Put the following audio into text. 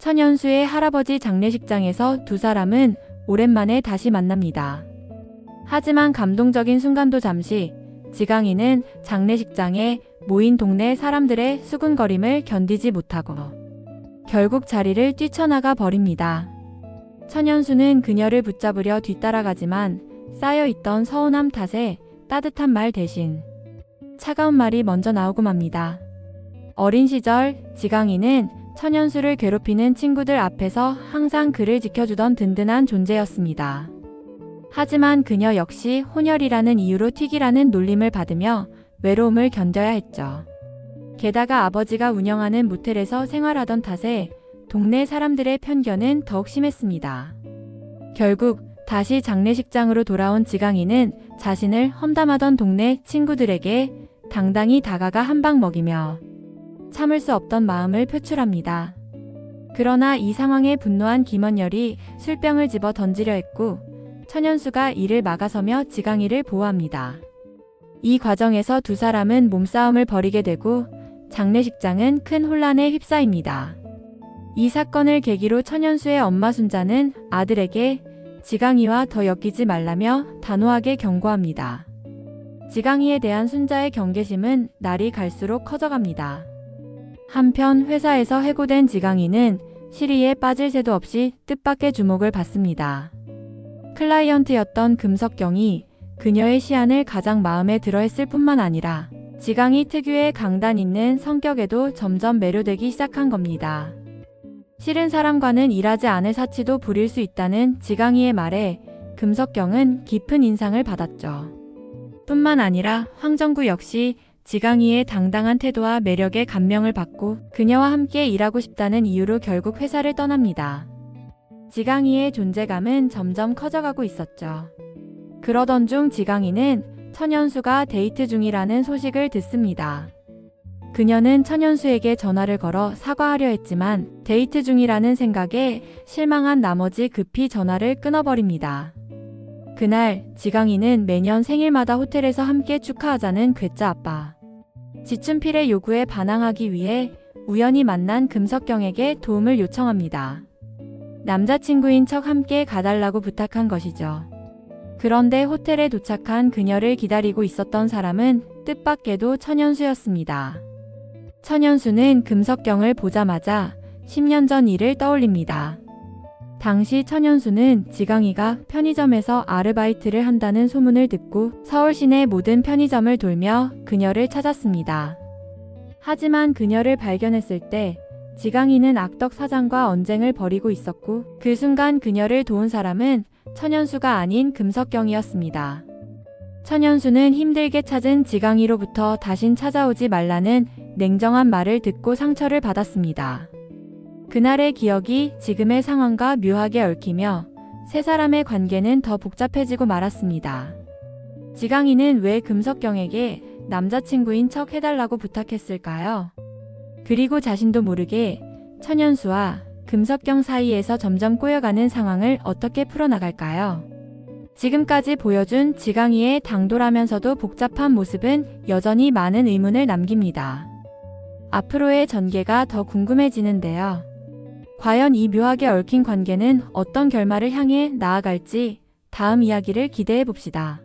천연수의 할아버지 장례식장에서 두 사람은 오랜만에 다시 만납니다. 하지만 감동적인 순간도 잠시, 지강이는 장례식장에 모인 동네 사람들의 수군거림을 견디지 못하고 결국 자리를 뛰쳐나가 버립니다. 천연수는 그녀를 붙잡으려 뒤따라가지만 쌓여있던 서운함 탓에 따뜻한 말 대신 차가운 말이 먼저 나오고 맙니다. 어린 시절 지강이는 천연수를 괴롭히는 친구들 앞에서 항상 그를 지켜주던 든든한 존재였습니다. 하지만 그녀 역시 혼혈이라는 이유로 튀기라는 놀림을 받으며 외로움을 견뎌야 했죠. 게다가 아버지가 운영하는 모텔에서 생활하던 탓에 동네 사람들의 편견은 더욱 심했습니다. 결국 다시 장례식장으로 돌아온 지강이는 자신을 험담하던 동네 친구들에게 당당히 다가가 한 방 먹이며 참을 수 없던 마음을 표출합니다. 그러나 이 상황에 분노한 김원열이 술병을 집어 던지려 했고 천연수가 이를 막아서며 지강이를 보호합니다. 이 과정에서 두 사람은 몸싸움을 벌이게 되고 장례식장은 큰 혼란에 휩싸입니다. 이 사건을 계기로 천연수의 엄마 순자는 아들에게 지강이와 더 엮이지 말라며 단호하게 경고합니다. 지강이에 대한 순자의 경계심은 날이 갈수록 커져갑니다. 한편 회사에서 해고된 지강이는 시리에 빠질 새도 없이 뜻밖의 주목을 받습니다. 클라이언트였던 금석경이 그녀의 시안을 가장 마음에 들어했을 뿐만 아니라 지강이 특유의 강단 있는 성격에도 점점 매료되기 시작한 겁니다. 싫은 사람과는 일하지 않을 사치도 부릴 수 있다는 지강이의 말에 금석경은 깊은 인상을 받았죠. 뿐만 아니라 황정구 역시 지강이의 당당한 태도와 매력에 감명을 받고 그녀와 함께 일하고 싶다는 이유로 결국 회사를 떠납니다. 지강이의 존재감은 점점 커져가고 있었죠. 그러던 중 지강이는 천연수가 데이트 중이라는 소식을 듣습니다. 그녀는 천연수에게 전화를 걸어 사과하려 했지만 데이트 중이라는 생각에 실망한 나머지 급히 전화를 끊어버립니다. 그날 지강이는 매년 생일마다 호텔에서 함께 축하하자는 괴짜 아빠 지춘필의 요구에 반항하기 위해 우연히 만난 금석경에게 도움을 요청합니다. 남자친구인 척 함께 가달라고 부탁한 것이죠. 그런데 호텔에 도착한 그녀를 기다리고 있었던 사람은 뜻밖에도 천연수였습니다. 천연수는 금석경을 보자마자 10년 전 일을 떠올립니다. 당시 천연수는 지강이가 편의점에서 아르바이트를 한다는 소문을 듣고 서울 시내 모든 편의점을 돌며 그녀를 찾았습니다. 하지만 그녀를 발견했을 때 지강이는 악덕 사장과 언쟁을 벌이고 있었고 그 순간 그녀를 도운 사람은 천연수가 아닌 금석경이었습니다. 천연수는 힘들게 찾은 지강이로부터 다신 찾아오지 말라는 냉정한 말을 듣고 상처를 받았습니다. 그날의 기억이 지금의 상황과 묘하게 얽히며 세 사람의 관계는 더 복잡해지고 말았습니다. 지강이는 왜 금석경에게 남자친구인 척 해달라고 부탁했을까요? 그리고 자신도 모르게 천연수와 금석경 사이에서 점점 꼬여가는 상황을 어떻게 풀어나갈까요? 지금까지 보여준 지강이의 당돌하면서도 복잡한 모습은 여전히 많은 의문을 남깁니다. 앞으로의 전개가 더 궁금해지는데요. 과연 이 묘하게 얽힌 관계는 어떤 결말을 향해 나아갈지 다음 이야기를 기대해 봅시다.